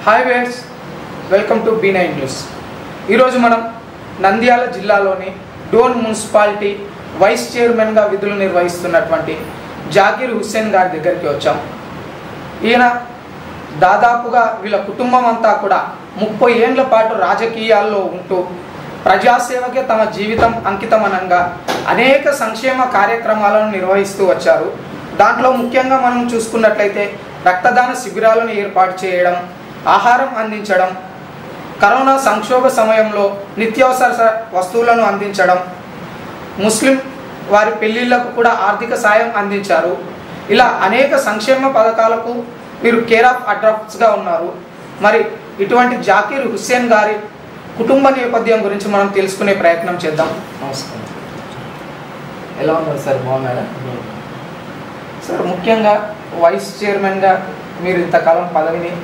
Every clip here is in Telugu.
Hi wears, welcome to B9 news. ఈరోజు మనం నంద్యాల జిల్లాలోని డోన్ మున్సిపాలిటీ వైస్ చైర్మన్గా విధులు నిర్వహిస్తున్నటువంటి జాకీర్ హుస్సేన్ గారి దగ్గరికి వచ్చాం. ఈయన దాదాపుగా వీళ్ళ కుటుంబం అంతా కూడా 30 ఏళ్ల పాటు రాజకీయాల్లో ఉంటూ ప్రజాసేవకే తమ జీవితం అంకితమనంగా అనేక సంక్షేమ కార్యక్రమాలను నిర్వహిస్తూ వచ్చారు. దాంట్లో ముఖ్యంగా మనం చూసుకున్నట్లయితే రక్తదాన శిబిరాలను ఏర్పాటు చేయడం, ఆహారం అందించడం, కరోనా సంక్షోభ సమయంలో నిత్యావసర వస్తువులను అందించడం, ముస్లిం వారి పెళ్లిళ్లకు కూడా ఆర్థిక సాయం అందించారు. ఇలా అనేక సంక్షేమ పథకాలకు వీరు కేర్ ఆఫ్ అడ్రస్గా ఉన్నారు. మరి ఇటువంటి జాకీర్ హుస్సేన్ గారి కుటుంబ నేపథ్యం గురించి మనం తెలుసుకునే ప్రయత్నం చేద్దాం. నమస్కారం. ఎలా ఉన్నారు సార్? బాగున్నారా సార్? ముఖ్యంగా వైస్ చైర్మన్గా మీరు ఇంతకాలం పదవిని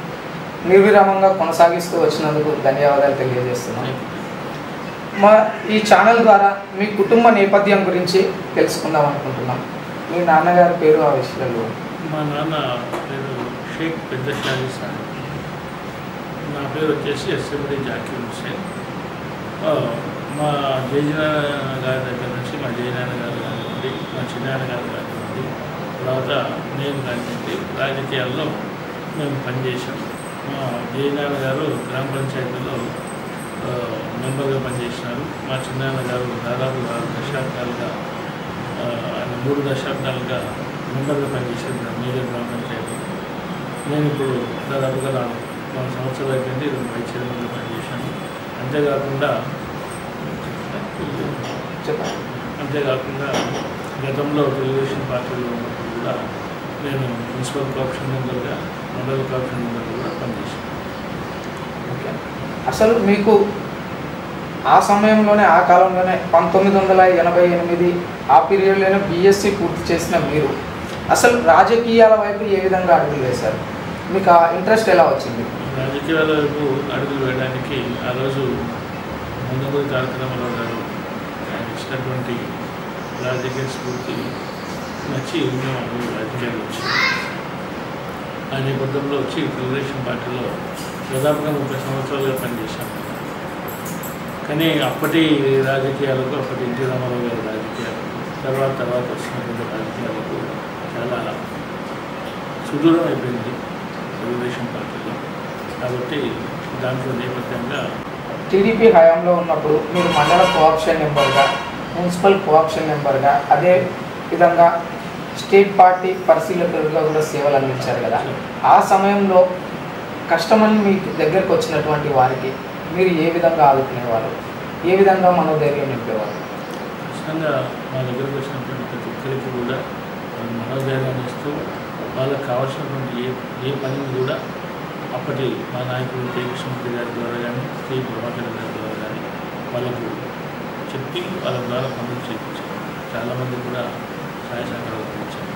నిర్విరామంగా కొనసాగిస్తూ వచ్చినందుకు ధన్యవాదాలు తెలియజేస్తున్నాను. మా ఈ ఛానల్ ద్వారా మీ కుటుంబ నేపథ్యం గురించి తెలుసుకుందాం అనుకుంటున్నాం. మీ నాన్నగారి పేరు, ఆ విషయాలు. మా నాన్న పేరు షేక్ పెద్ద షాజీ సార్. నా పేరు వచ్చేసి ఎస్ఎండి జాకీర్ హుస్సేన్. మా జయనాన్న గారి దగ్గర నుంచి, మా జయనాన్న గారు కానివ్వండి, మా చిన్నాన్న గారు కానివ్వండి, తర్వాత నేను కానివ్వండి, రాజకీయాల్లో మేము పనిచేసాం. మా జయనాన్న గారు గ్రామ పంచాయతీలో మెంబర్గా పనిచేసినారు. మా చిన్నాన్న గారు దాదాపు 4 దశాబ్దాలుగా ఆయన 3 దశాబ్దాలుగా మెంబర్గా పనిచేశారు మేజర్ గ్రామ పంచాయతీ. నేను ఇప్పుడు దాదాపుగా 4 సంవత్సరాలు అయిపోయింది వైస్ చైర్మన్గా పనిచేశాను. అంతేకాకుండా గతంలో తెలుగుదేశం పార్టీలో ఉన్నప్పుడు కూడా నేను మున్సిపల్ కార్పొరేషన్ మెంబర్గా, మండల కార్పొరేషన్ మెంబర్గా కూడా పనిచేశాను. ఓకే, అసలు మీకు ఆ సమయంలోనే, ఆ కాలంలోనే 1988 ఆ పీరియడ్లోనే BSc పూర్తి చేసిన మీరు అసలు రాజకీయాల వైపు ఏ విధంగా అడుగులు వేశారు? మీకు ఆ ఇంట్రెస్ట్ ఎలా వచ్చింది? రాజకీయాల వైపు అడుగులు వేయడానికి ఆ రోజు ముందుగురి కార్యక్రమాలు గారు ఆయన ఇచ్చినటువంటి రాజకీయ స్ఫూర్తి నచ్చి మేము రాజకీయాలు వచ్చింది. ఆ నేపథ్యంలో వచ్చి తెలుగుదేశం పార్టీలో దాదాపుగా 30 సంవత్సరాలుగా పనిచేశాను. కానీ అప్పటి రాజకీయాలకు, అప్పటి ఎన్టీ రామారావు గారి రాజకీయాలకు, తర్వాత వచ్చినటువంటి రాజకీయాలకు చాలా సుదూరం అయిపోయింది తెలుగుదేశం పార్టీలో. కాబట్టి దాంట్లో నేపథ్యంగా టీడీపీ హయాంలో ఉన్నప్పుడు మీరు మండల కోఆప్షన్ మెంబర్గా, మున్సిపల్ కోఆప్షన్ మెంబర్గా, అదే విధంగా స్టేట్ పార్టీ పరిశీలకులుగా కూడా సేవలు అందించారు కదా. ఆ సమయంలో కష్టమని మీ దగ్గరకు వచ్చినటువంటి వారికి మీరు ఏ విధంగా ఆదుకునేవారు? ఏ విధంగా మనోధైర్యం నింపేవారు? ఖచ్చితంగా మా దగ్గరకు వచ్చినటువంటి ప్రతి ఒక్కరికి కూడా మనోధైర్యాన్ని ఇస్తూ వాళ్ళకి కావాల్సినటువంటి ఏ పనిని కూడా అప్పటి మా నాయకుడు కే కృష్ణమూర్తి గారి ద్వారా కానీ, శ్రీ ప్రభాకర్ గారి ద్వారా కానీ వాళ్ళకు చెప్పి వాళ్ళ ద్వారా పనులు చేయించారు. చాలామంది కూడా సహాయ సహకారాలు ఇచ్చారు.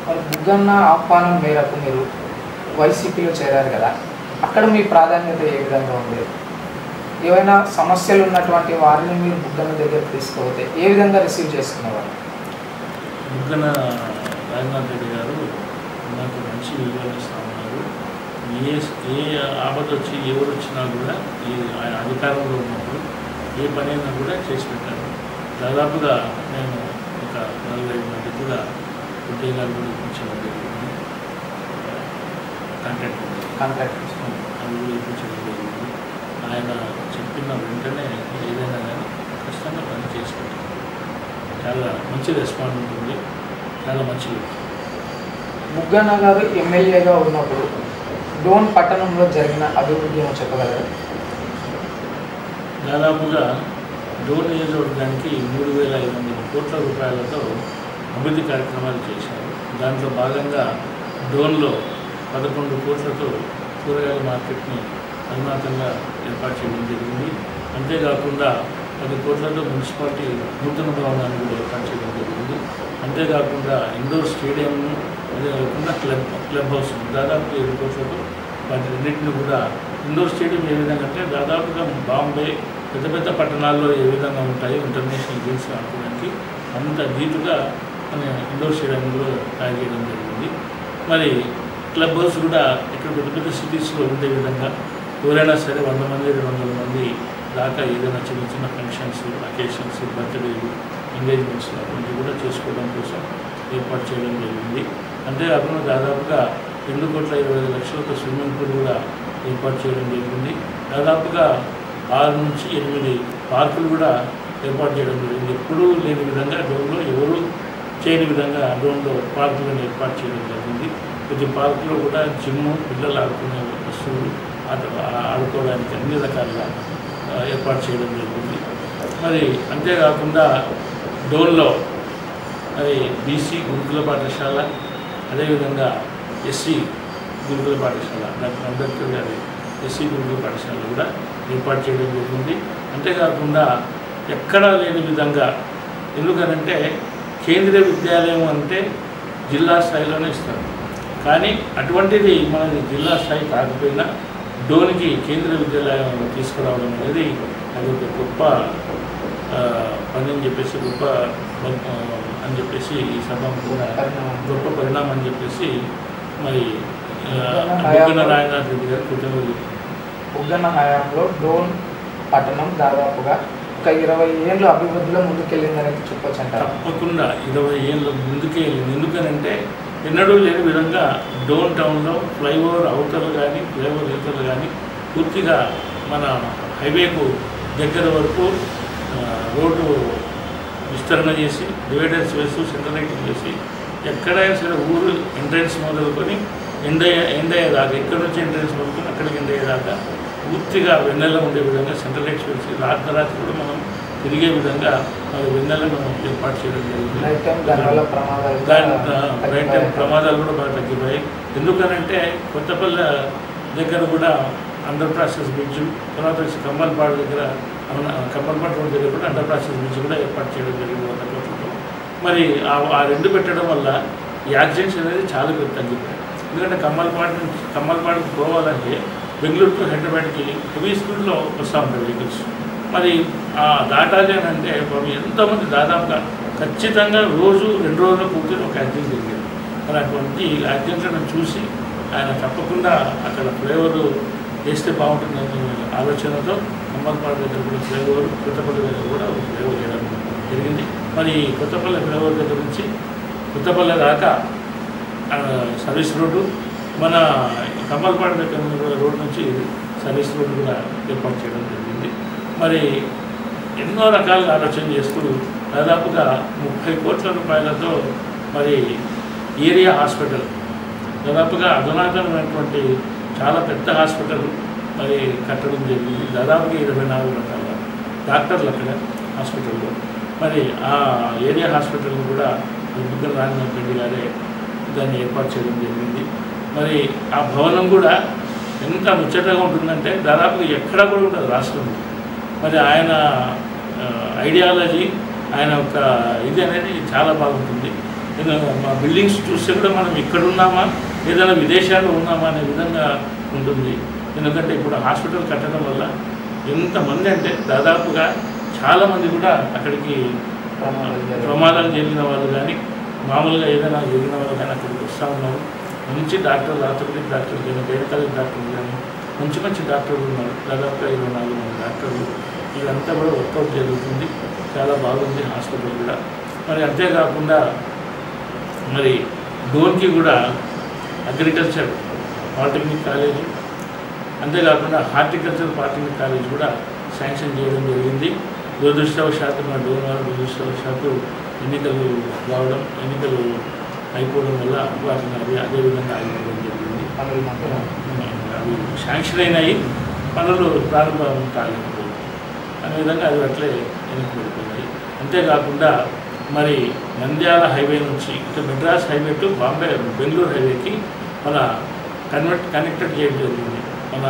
వాళ్ళు బుగ్గన్న ఆహ్వానం మేరకు మీరు వైసీపీలో చేరారు కదా, అక్కడ మీ ప్రాధాన్యత ఏ విధంగా ఉండేది? ఏవైనా సమస్యలు ఉన్నటువంటి వారిని మీరు బుగ్గన్న దగ్గర తీసుకుపోతే ఏ విధంగా రిసీవ్ చేసుకునేవారు? బుగ్గన రాజనాథ్ రెడ్డి గారు నాకు మంచి విలువలు ఇస్తూ ఉన్నారు. ఏ ఆపద వచ్చి ఎవరు వచ్చినా కూడా ఆయన అధికారంలో ఉన్నప్పుడు ఏ పని అయినా కూడా చేసి పెట్టారు. దాదాపుగా నేను ఒక 45 మంది కూడా ఉద్యోగాలు కూడా ఇప్పించడం జరిగింది. కాంట్రాక్ట్ అవి కూడా ఇప్పించడం జరిగింది. ఆయన చెప్పిన వెంటనే ఏదైనా కానీ ఖచ్చితంగా పని చేసి పెట్టారు. చాలా మంచి రెస్పాన్స్ ఉంటుంది, చాలా మంచి. బుగ్గన్న గారు ఎమ్మెల్యేగా ఉన్నప్పుడు డోన్ పట్టణంలో జరిగిన అభివృద్ధి ఏమో చెప్పగలరు? దాదాపుగా డోన్ నియోజకవర్గానికి 3,500 కోట్ల రూపాయలతో అభివృద్ధి కార్యక్రమాలు చేశారు. దాంట్లో భాగంగా డోన్లో 11 కోట్లతో కూరగాయల మార్కెట్ని అధునాతంగా ఏర్పాటు చేయడం జరిగింది. అంతేకాకుండా 10 కోట్లతో మున్సిపాలిటీ నూతన భవనాన్ని కూడా ఏర్పాటు చేయడం జరిగింది. అంతేకాకుండా ఇండోర్ స్టేడియంను, అదే కాకుండా క్లబ్ హౌస్ దాదాపు 7 కోట్లతో వాటి రెండింటిని కూడా. ఇండోర్ స్టేడియం ఏ విధంగా అంటే దాదాపుగా బాంబే పెద్ద పట్టణాల్లో ఏ విధంగా ఉంటాయో ఇంటర్నేషనల్ గేమ్స్ ఆడుకోవడానికి అంత ధీటుగా మన ఇండోర్ స్టేడియం కూడా తయారు చేయడం జరిగింది. మరి క్లబ్ హౌస్ కూడా ఇక్కడ పెద్ద పెద్ద సిటీస్లో ఉండే విధంగా ఎవరైనా సరే 100 మంది 200 మంది దాకా ఏదైనా చిన్న చిన్న ఫంక్షన్స్, అకేషన్స్, బర్త్డేలు, ఎంగేజ్మెంట్స్ అటువంటివి కూడా చేసుకోవడం కోసం ఏర్పాటు చేయడం జరిగింది. అంతేకాకుండా దాదాపుగా 2,20,00,000 స్విమ్మింగ్ పూల్ కూడా ఏర్పాటు చేయడం జరిగింది. దాదాపుగా 6 నుంచి 8 పార్కులు కూడా ఏర్పాటు చేయడం జరిగింది. ఎప్పుడూ లేని విధంగా డోన్లో ఎవరు చేయని విధంగా డోన్లో పార్కులను ఏర్పాటు చేయడం జరిగింది. ప్రతి పార్కులో కూడా జిమ్ము, పిల్లలు ఆడుకునే వస్తువులు, ఆడుకోవడానికి అన్ని రకాలుగా ఏర్పాటు చేయడం జరిగింది. మరి అంతేకాకుండా డోన్లో మరి బీసీ గురుకుల పాఠశాల, అదేవిధంగా ఎస్సీ గురుకుల పాఠశాల, డాక్టర్ అంబేద్కర్ గారి ఎస్సీ గురుకుల పాఠశాల కూడా ఏర్పాటు చేయడం జరిగింది. అంతేకాకుండా ఎక్కడా లేని విధంగా, ఎందుకనంటే కేంద్రీయ విద్యాలయం అంటే జిల్లా స్థాయిలోనే ఇస్తారు, కానీ అటువంటిది మనది జిల్లా స్థాయి కాకపోయినా డోన్కి కేంద్రీయ విద్యాలయంలో తీసుకురావడం అనేది అది ఒక గొప్ప పని అని చెప్పేసి, గొప్ప అని చెప్పేసి ఈ సభ కూడా గొప్ప పరిణామం అని చెప్పేసి మరి బుగ్గన రాజనాథ్ రెడ్డి గారు కృతజ్ఞతలు. బుగ్గన హయాంలో డోన్ పట్టణం దాదాపుగా ఒక 20 ఏళ్ళు అభివృద్ధిలో ముందుకెళ్ళిందని చెప్పొచ్చు అంటారు. తప్పకుండా 20 ఏళ్ళు ముందుకే వెళ్ళింది. ఎందుకనంటే ఎన్నడూ లేని విధంగా డోన్ టౌన్లో ఫ్లైఓవర్ అవతలు కానీ ఫ్లైఓవర్ ఇవతలు కానీ పూర్తిగా మన హైవేకు దగ్గర వరకు రోడ్డు విస్తరణ చేసి, డివైడర్స్ వేసి, సెంట్రల్ లైటింగ్ చేసి, ఎక్కడైనా సరే ఊరు ఎంట్రెన్స్ మొదలుకొని ఎండ్ అయ్యేదాకా, ఇక్కడ నుంచి ఎంట్రెన్స్ మొదలుకొని అక్కడికి ఎండ్ అయ్యేదాకా పూర్తిగా వెన్నెల ఉండే విధంగా సెంట్రల్ లైట్స్ వేసి రాత్రి కూడా మనం తిరిగే విధంగా మరి వెన్నెలను ఏర్పాటు చేయడం జరిగింది. నైట్ టైం ప్రమాదాలు కూడా బాగా తగ్గిపోయాయి. ఎందుకనంటే కొత్తపల్లి దగ్గర కూడా అండర్ ప్రాసెస్ బ్రిడ్జ్, తర్వాత వచ్చి కమ్మల్పాడు దగ్గర, కమ్మల్పాడు రోడ్ దగ్గర కూడా అండర్ ప్రాసెస్ బ్రిడ్జ్ కూడా ఏర్పాటు చేయడం జరిగింది 100 కోట్లతో. మరి ఆ రెండు పెట్టడం వల్ల ఈ యాక్సిడెంట్స్ అనేది చాలా తగ్గిపోయాయి. ఎందుకంటే కమ్మల్పాడుకి పోవాలంటే బెంగళూరు టు హైదరాబాద్కి హెవీ స్పీడ్లో వస్తూ ఉంటాయి వెహికల్స్. మరి దాటాలి అని అంటే ఎంతోమంది దాదాపుగా ఖచ్చితంగా రోజు 2 రోజుల పూర్తిగా ఒక యాక్సిడెంట్ జరిగింది. మరి అటువంటి యాక్సిడెంట్లను చూసి ఆయన తప్పకుండా అక్కడ ఫ్లైఓవర్ వేస్తే బాగుంటుందనే ఆలోచనతో కమ్మల్పాడు దగ్గర కూడా ఫ్లైఓవర్, కొత్తపల్లి దగ్గర కూడా ఫ్లైఓవర్ చేయడం జరిగింది. మరి కొత్తపల్లి ఫ్లైఓవర్ దగ్గర నుంచి కొత్తపల్లి దాకా సర్వీస్ రోడ్డు, మన కమ్మల్పాడు దగ్గర రోడ్ నుంచి సర్వీస్ రోడ్డు కూడా ఏర్పాటు చేయడం జరిగింది. మరి ఎన్నో రకాలుగా ఆలోచన చేస్తూ దాదాపుగా 30 కోట్ల రూపాయలతో మరి ఏరియా హాస్పిటల్, దాదాపుగా అధునాతనమైనటువంటి చాలా పెద్ద హాస్పిటల్ మరి కట్టడం జరిగింది. దాదాపుగా 24 రకాల డాక్టర్లు అక్కడ హాస్పిటల్లో. మరి ఆ ఏరియా హాస్పిటల్ని కూడా బుగ్గన రాజనాథ్ రెడ్డి గారే దాన్ని ఏర్పాటు చేయడం జరిగింది. మరి ఆ భవనం కూడా ఎంత ముచ్చటగా ఉంటుందంటే దాదాపుగా ఎక్కడా కూడా ఉండదు రాష్ట్రంలో. మరి ఆయన ఐడియాలజీ, ఆయన ఒక ఇది అనేది చాలా బాగుంటుంది. మా బిల్డింగ్స్ చూస్తే కూడా మనం ఇక్కడ ఉన్నామా, ఏదైనా విదేశాల్లో ఉన్నామా అనే విధంగా ఉంటుంది. ఎందుకంటే ఇప్పుడు హాస్పిటల్ కట్టడం వల్ల ఎంతమంది అంటే దాదాపుగా చాలామంది కూడా అక్కడికి ప్రమాదాలు జరిగిన వాళ్ళు కానీ, మామూలుగా ఏదైనా జరిగిన వాళ్ళు కానీ అక్కడికి వస్తూ ఉన్నారు. మంచి డాక్టర్లు, ఆర్థోపెడిక్ డాక్టర్లు కానీ, గైనకాలజీ డాక్టర్లు కానీ మంచి డాక్టర్లు ఉన్నారు. దాదాపుగా 24 మంది డాక్టర్లు. ఇదంతా కూడా వర్కౌట్ జరుగుతుంది. చాలా బాగుంది హాస్పిటల్ కూడా. మరి అంతేకాకుండా మరి డోన్కి కూడా అగ్రికల్చర్ పాలిటెక్నిక్ కాలేజీ, అంతేకాకుండా హార్టికల్చర్ పాలిటెక్నిక్ కాలేజ్ కూడా శాంక్షన్ చేయడం జరిగింది. దురదృష్టవశాత్తు మా డోన్ వారు దురదృష్టవశాత్తు ఎన్నికలు అయిపోవడం వల్ల వాటిని అదేవిధంగా ఆగిపోవడం జరిగింది. అవి శాంక్షన్ అయినాయి, పనులు ప్రారంభం కాలేకపోయింది అనే విధంగా అది అట్లే వెనక్కి పడిపోయినాయి. అంతేకాకుండా మరి నంద్యాల హైవే నుంచి ఇటు మెడ్రాస్ హైవే టు బెంగళూరు హైవేకి మన కనెక్టెడ్ చేయడం జరిగింది. మన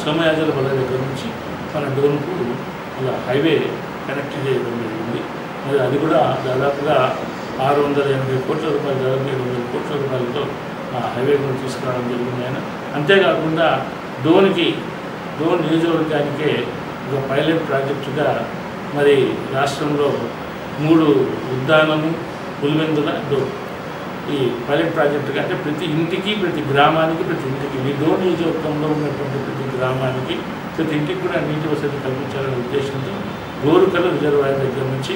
సోమయాజుల బల దగ్గర నుంచి మన డోన్కు అలా హైవే కనెక్ట్ చేయడం జరిగింది. మరి అది కూడా దాదాపుగా 680 కోట్ల రూపాయలు, దాదాపు 700 కోట్ల రూపాయలతో ఆ హైవే కూడా తీసుకురావడం జరిగింది ఆయన. అంతేకాకుండా డోన్ నియోజకవర్గానికే ఒక పైలట్ ప్రాజెక్టుగా మరి రాష్ట్రంలో 3 ఉద్యానము, పులివెందుల, డోన్ ఈ పైలట్ ప్రాజెక్టుగా అంటే ప్రతి ఇంటికి ప్రతి గ్రామానికి ప్రతి ఇంటికి ఈ డోన్ నియోజకవర్గంలో ఉన్నటువంటి ప్రతి గ్రామానికి ప్రతి ఇంటికి కూడా నీటి వసతి కల్పించాలనే ఉద్దేశంతో గోరుకల్ రిజర్వాయర్ దగ్గర నుంచి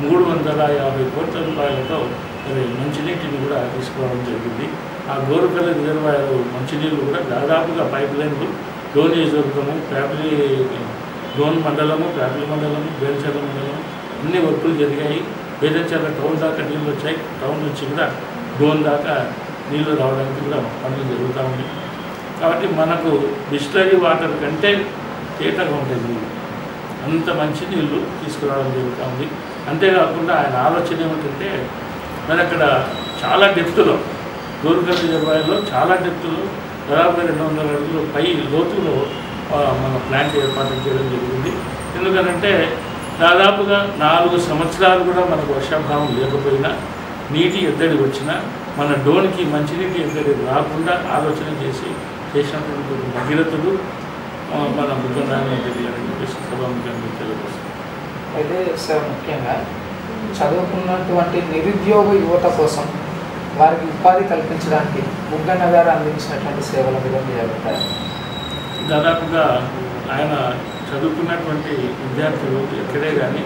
350 కోట్ల రూపాయలతో మరి మంచినీటిని కూడా తీసుకోవడం జరిగింది. ఆ గోరుకల్ రిజర్వాయర్ మంచినీళ్ళు కూడా దాదాపుగా పైప్ లైన్లు డోన్ నియోజకవర్గము డోన్ మండలము ప్యాపిలి మండలము బేల్చర్ల మండలము అన్ని వర్కులు జరిగాయి. బేదంచర్ల టౌన్ దాకా నీళ్ళు వచ్చాయి. టౌన్ నుంచి కూడా డోన్ దాకా నీళ్లు రావడానికి కూడా పనులు జరుగుతూ ఉంది. కాబట్టి మనకు డిస్టిలరీ వాటర్ కంటే తేటగా ఉంటుంది, అంత మంచి నీళ్ళు తీసుకురావడం జరుగుతూ ఉంది. అంతేకాకుండా ఆయన ఆలోచన ఏమిటంటే మన అక్కడ చాలా డెప్త్లో గోరుకల్ రిజర్వాయర్లో చాలా డెప్త్లో దాదాపు 200 అడుగులు పై లోతులో మన ప్లాంట్ ఏర్పాటు చేయడం జరిగింది. ఎందుకంటే దాదాపుగా 4 సంవత్సరాలు కూడా మనకు వర్షాభావం లేకపోయినా నీటి ఎద్దడి వచ్చినా మన డోన్కి మంచినీటి ఎద్దడి రాకుండా ఆలోచన చేసినటువంటి భగీరథుడు మన బుగ్గన రాజేంద్ర రెడ్డి గారు అని చెప్పేసి సభాముఖంగా తెలియజేస్తారు. అయితే సార్ ముఖ్యంగా చదువుకున్నటువంటి నిరుద్యోగ యువత కోసం వారికి ఉపాధి కల్పించడానికి బుగ్గన్న గారు అందించినటువంటి సేవల మీద జరుగుతాయి. దాదాపుగా ఆయన చదువుకున్నటువంటి విద్యార్థులు ఎక్కడే కానీ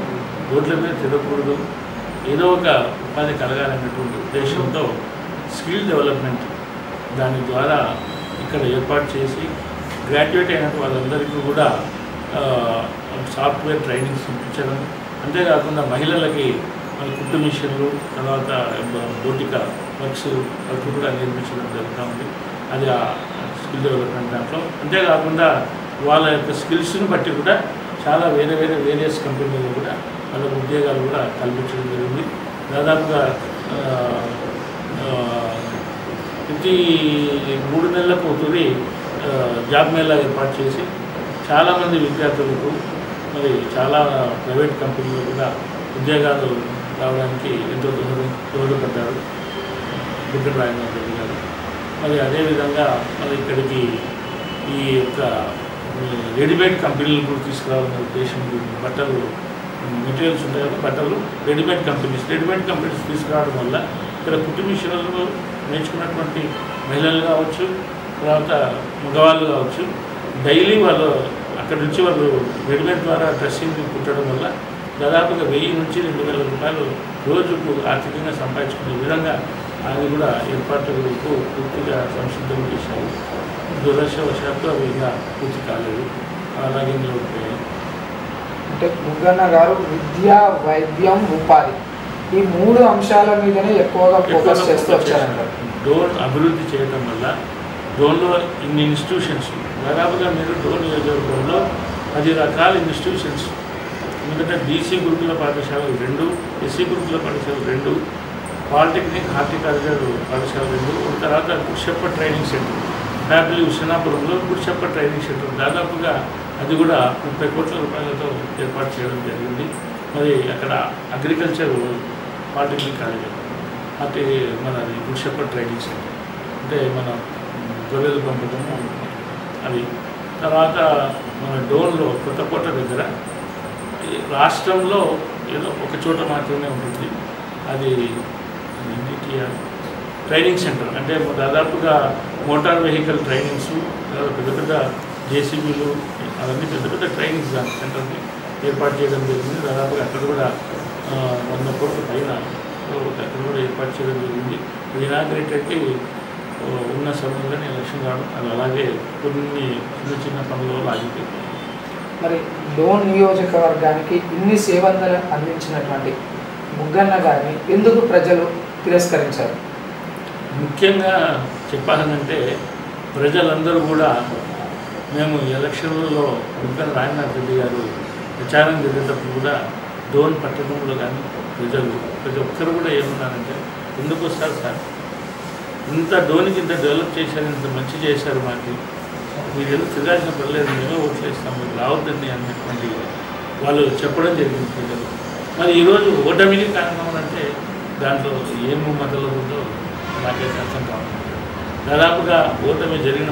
రోడ్ల మీద తిరగకూడదు, ఏదో ఒక ఉపాధి కలగాలనేటువంటి ఉద్దేశంతో స్కిల్ డెవలప్మెంట్ దాని ద్వారా ఇక్కడ ఏర్పాటు చేసి గ్రాడ్యుయేట్ అయిన వాళ్ళందరికీ కూడా సాఫ్ట్వేర్ ట్రైనింగ్స్ ఇప్పించడం, అంతేకాకుండా మహిళలకి కుట్టు మిషన్లు తర్వాత బోటిక వర్క్స్ కూడా నేర్పించడం జరుగుతూ ఉంది. అది ఆ స్కిల్ డెవలప్మెంట్ దాంట్లో. అంతేకాకుండా వాళ్ళ యొక్క స్కిల్స్ని బట్టి కూడా చాలా వేరియస్ కంపెనీలు కూడా వాళ్ళ ఉద్యోగాలు కూడా కల్పించడం జరిగింది. దాదాపుగా ప్రతి 3 నెలలకు ఒకటి జాబ్ మేళా ఏర్పాటు చేసి చాలామంది విద్యార్థులకు మరి చాలా ప్రైవేట్ కంపెనీలు కూడా ఉద్యోగాలు రావడానికి ఎంతో దోహదపడ్డారు బుగ్గన రాజేంద్ర రెడ్డి గారు. మరి అదేవిధంగా మరి ఇక్కడికి ఈ యొక్క రెడీమేడ్ కంపెనీలు కూడా తీసుకురావాలనే ఉద్దేశం, బట్టలు మెటీరియల్స్ ఉంటాయి కదా, బట్టలు రెడీమేడ్ కంపెనీస్ తీసుకురావడం వల్ల ఇక్కడ కుట్టు మిషన్లు నేర్చుకున్నటువంటి మహిళలు కావచ్చు, తర్వాత మగవాళ్ళు కావచ్చు, డైలీ వాళ్ళు అక్కడి నుంచి వాళ్ళు రెడీమేడ్ ద్వారా డ్రెస్సింగ్ కుట్టడం వల్ల దాదాపుగా 1000 నుంచి 2000 రూపాయలు రోజుకు ఆర్థికంగా సంపాదించుకునే విధంగా అది కూడా ఏర్పాట్లకు పూర్తిగా సంసిద్ధం చేశారు. దురదృష్టవశాత్తు అవి ఇంకా పూర్తి కాలేదు, అలాగే నిలబడిపోయాయి. అంటే బుగ్గన్న గారు విద్య, వైద్యం, ఉపాధి ఈ 3 అంశాల మీదనే ఎక్కువగా ఫోకస్ చేస్తూ వచ్చారంటారు. డోన్ అభివృద్ధి చేయడం వల్ల డోన్లో ఇన్ని ఇన్స్టిట్యూషన్స్ దాదాపుగా మీరు డోన్ నియోజకవర్గంలో 10 రకాల ఇన్స్టిట్యూషన్స్, ఎందుకంటే బీసీ గురుకుల పాఠశాలలు 2, ఎస్సీ గురుకుల పాఠశాలలు 2, పాలిటెక్నిక్ హార్టికల్చర్ పాఠశాల 2, తర్వాత గుడిషప్ప ట్రైనింగ్ సెంటర్ ప్యాపిలి హుస్సేనాపురంలో గుడిషప్ప ట్రైనింగ్ సెంటర్ దాదాపుగా అది కూడా 30 కోట్ల రూపాయలతో ఏర్పాటు చేయడం జరిగింది. మరి అక్కడ అగ్రికల్చర్ పాలిటెక్నిక్ కాలేజ్ మన గుడిషప్ప ట్రైనింగ్ సెంటర్ అంటే మన గొర్రెలు పంపడము అది. తర్వాత మన డోన్లో కొత్తకోట దగ్గర రాష్ట్రంలో ఏదో ఒక చోట మాత్రమే ఉంటుంది, అది ట్రైనింగ్ సెంటర్. అంటే దాదాపుగా మోటార్ వెహికల్ ట్రైనింగ్స్, పెద్ద జేసీబీలు అవన్నీ పెద్ద ట్రైనింగ్ సెంటర్ని ఏర్పాటు చేయడం జరిగింది. దాదాపుగా అక్కడ కూడా 100 కోట్ల పైన అక్కడ కూడా ఏర్పాటు చేయడం జరిగింది. ఇనాగ్రేటెడ్కి ఉన్న సమయంలోనే ఎలక్షన్ కావడం, అది అలాగే కొన్ని చిన్న పనులు ఆగిపోయింది. మరి డోన్ నియోజకవర్గానికి ఇన్ని సేవలు అందించినటువంటి బుగ్గన్న గారిని ఎందుకు ప్రజలు తిరస్కరించారు? ముఖ్యంగా చెప్పాలంటే ప్రజలందరూ కూడా మేము ఎలక్షన్లలో బుగ్గన రాజేంద్ర రెడ్డి గారు ప్రచారం జరిగేటప్పుడు కూడా డోన్ పట్టణంలో కానీ ప్రతి ఒక్కరు కూడా ఏమన్నారంటే, ఎందుకు వస్తారు సార్, ఇంత డోన్కి ఇంత డెవలప్ చేశారు, ఇంత మంచి చేశారు, మాకు మీరు ఎందుకు తిరగాల్సిన పర్లేదు, మేమే ఓట్లు వేస్తాం, మీరు రావద్దండి అన్నటువంటి వాళ్ళు చెప్పడం జరిగింది ప్రజలు. మరి ఈరోజు ఓటమికి కారణం అంటే దాంట్లో ఏం మొదలు ఉందో నాకైతే అర్థం కావాలి. దాదాపుగా ఓటమి జరిగిన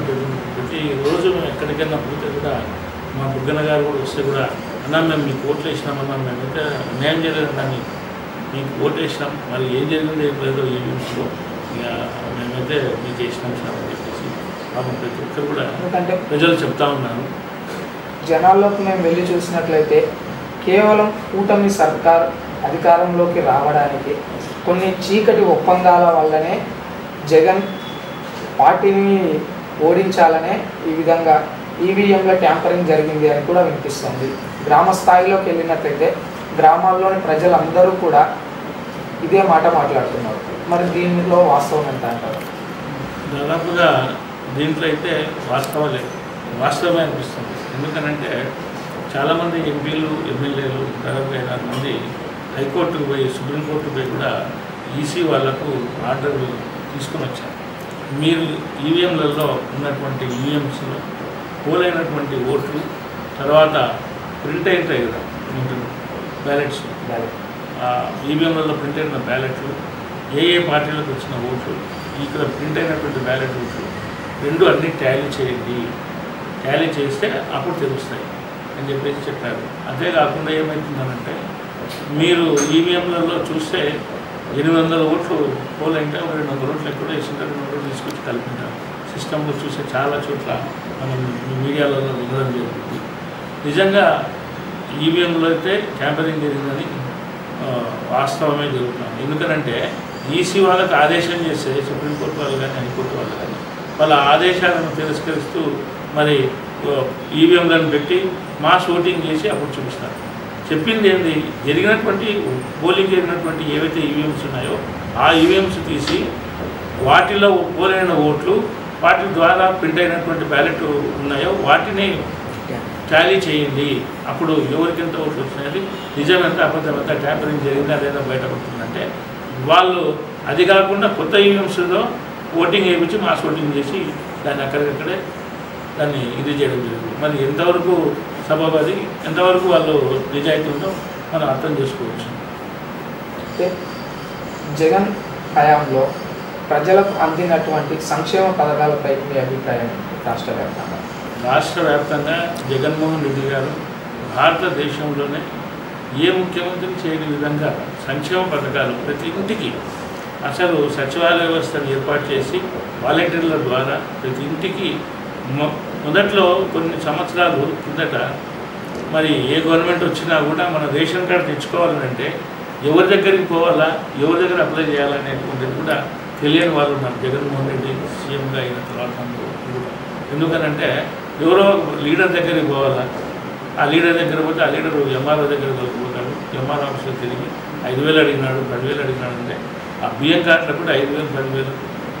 ప్రతి రోజు మేము ఎక్కడికైనా పోతే కూడా మా బుగ్గన గారు కూడా వస్తే కూడా, అన్నా మేము మీకు ఓట్లు వేసినామన్నా, మేమైతే అన్యాయం చేయలేదన్నా, మీకు ఓటు వేసినాం, మరి ఏం జరిగిందో ఏం లేదో ఈ న్యూస్లో ఇక మేమైతే మీకు చేసినాం సార్ అని చెప్పేసి పాపం ప్రతి ఒక్కరు కూడా ఎందుకంటే ప్రజలు చెప్తా ఉన్నారు. జనాల్లోకి మేము వెళ్ళి చూసినట్లయితే కేవలం కూటమి సర్కార్ అధికారంలోకి రావడానికి కొన్ని చీకటి ఒప్పందాల వల్లనే జగన్ పార్టీని ఓడించాలనే ఈ విధంగా ఈవీఎంల ట్యాంపరింగ్ జరిగింది అని కూడా వినిపిస్తుంది. గ్రామ స్థాయిలోకి వెళ్ళినట్లయితే గ్రామాల్లోని ప్రజలందరూ కూడా ఇదే మాట మాట్లాడుతున్నారు. మరి దీనిలో వాస్తవం ఎంత అంటారు? దాదాపుగా దీంట్లో అయితే వాస్తవమే అనిపిస్తుంది. ఎందుకనంటే చాలామంది ఎంపీలు ఎమ్మెల్యేలు దాదాపు 6 మంది హైకోర్టుకు పోయి సుప్రీంకోర్టుకు పోయి కూడా ఈసీ వాళ్లకు ఆర్డర్ తీసుకుని వచ్చారు. మీరు ఈవీఎంలలో ఉన్నటువంటి ఈవీఎంస్లో పోలైనటువంటి ఓట్లు తర్వాత ప్రింట్ అవుతాయి కదా బ్యాలెట్స్, ఈవీఎంలలో ప్రింట్ అయిన బ్యాలెట్లు ఏ పార్టీలకు వచ్చిన ఓట్లు ఇక్కడ ప్రింట్ అయినటువంటి బ్యాలెట్ ఓట్లు రెండు అన్నీ టాలీ చేయండి, టాలీ చేస్తే అప్పుడు తెలుస్తాయి అని చెప్పేసి చెప్పారు. అంతేకాకుండా ఏమవుతుందనంటే మీరు ఈవీఎంలలో చూస్తే 800 ఓట్లు పోల్ అంటే 200 ఓట్లు ఎక్కడో వేసింటారు, 200 ఓట్లు తీసుకొచ్చి కలిపింటారు. సిస్టంలో చూస్తే చాలా చోట్ల మనం మీడియాలలో వినడం జరుగుతుంది. నిజంగా ఈవీఎంలో అయితే ట్యాంపరింగ్ జరిగిందని వాస్తవమే జరుగుతుంది. ఎందుకనంటే ఈసీ వాళ్ళకి ఆదేశం చేస్తే సుప్రీంకోర్టు వాళ్ళు కానీ హైకోర్టు వాళ్ళు కానీ వాళ్ళ ఆదేశాలను తిరస్కరిస్తూ మరి ఈవీఎంలను పెట్టి మాస్ ఓటింగ్ చేసి అప్పుడు చూపిస్తారు. చెప్పింది ఏంటి, జరిగినటువంటి పోలింగ్ జరిగినటువంటి ఏవైతే ఈవీఎంస్ ఉన్నాయో ఆ ఈవీఎంస్ తీసి వాటిలో పోలైన ఓట్లు వాటి ద్వారా ప్రింట్ అయినటువంటి బ్యాలెట్ ఉన్నాయో వాటిని టాలీ చేయండి, అప్పుడు ఎవరికి ఎంత ఓట్లు వచ్చినాయి, నిజమెంత అబద్ధమెంత, ట్యాంపరింగ్ జరిగిందా లేదా బయటపడుతుందంటే వాళ్ళు అది కాకుండా కొత్త ఈవీఎంస్లో ఓటింగ్ వేయించి మాస్ ఓటింగ్ చేసి దాన్ని అక్కడికక్కడే దాన్ని ఇది చేయడం జరిగింది. మరి ఎంతవరకు సబబు అది, ఎంతవరకు వాళ్ళు నిజాయితీ ఉందో మనం అర్థం చేసుకోవచ్చు. జగన్ హయాంలో ప్రజలకు అందినటువంటి సంక్షేమ పథకాలపై మీ అభిప్రాయం? రాష్ట్ర వ్యాప్తంగా జగన్మోహన్ రెడ్డి గారు భారతదేశంలోనే ఏ ముఖ్యమంత్రి చేయని విధంగా సంక్షేమ పథకాలు ప్రతి ఇంటికి, అసలు సచివాలయ వ్యవస్థను ఏర్పాటు చేసి వాలంటీర్ల ద్వారా ప్రతి ఇంటికి మొదట్లో కొన్ని సంవత్సరాలు కిందట మరి ఏ గవర్నమెంట్ వచ్చినా కూడా మన రేషన్ కార్డు తెచ్చుకోవాలంటే ఎవరి దగ్గరికి పోవాలా, ఎవరి దగ్గర అప్లై చేయాలనేటువంటిది కూడా తెలియని వాళ్ళు ఉన్నారు జగన్మోహన్ రెడ్డి సీఎంగా అయిన తర్వాత. ఎందుకనంటే ఎవరో లీడర్ దగ్గరికి పోవాలా, ఆ లీడర్ దగ్గర పోతే ఆ లీడరు ఎంఆర్ఓ దగ్గర దొరికిపోతాడు, ఎంఆర్ఓ ఆఫీస్లో తిరిగి 5,000 అడిగినాడు, 10,000 అడిగినాడు అంటే ఆ బియ్యం కార్డులకు కూడా 5,000, 10,000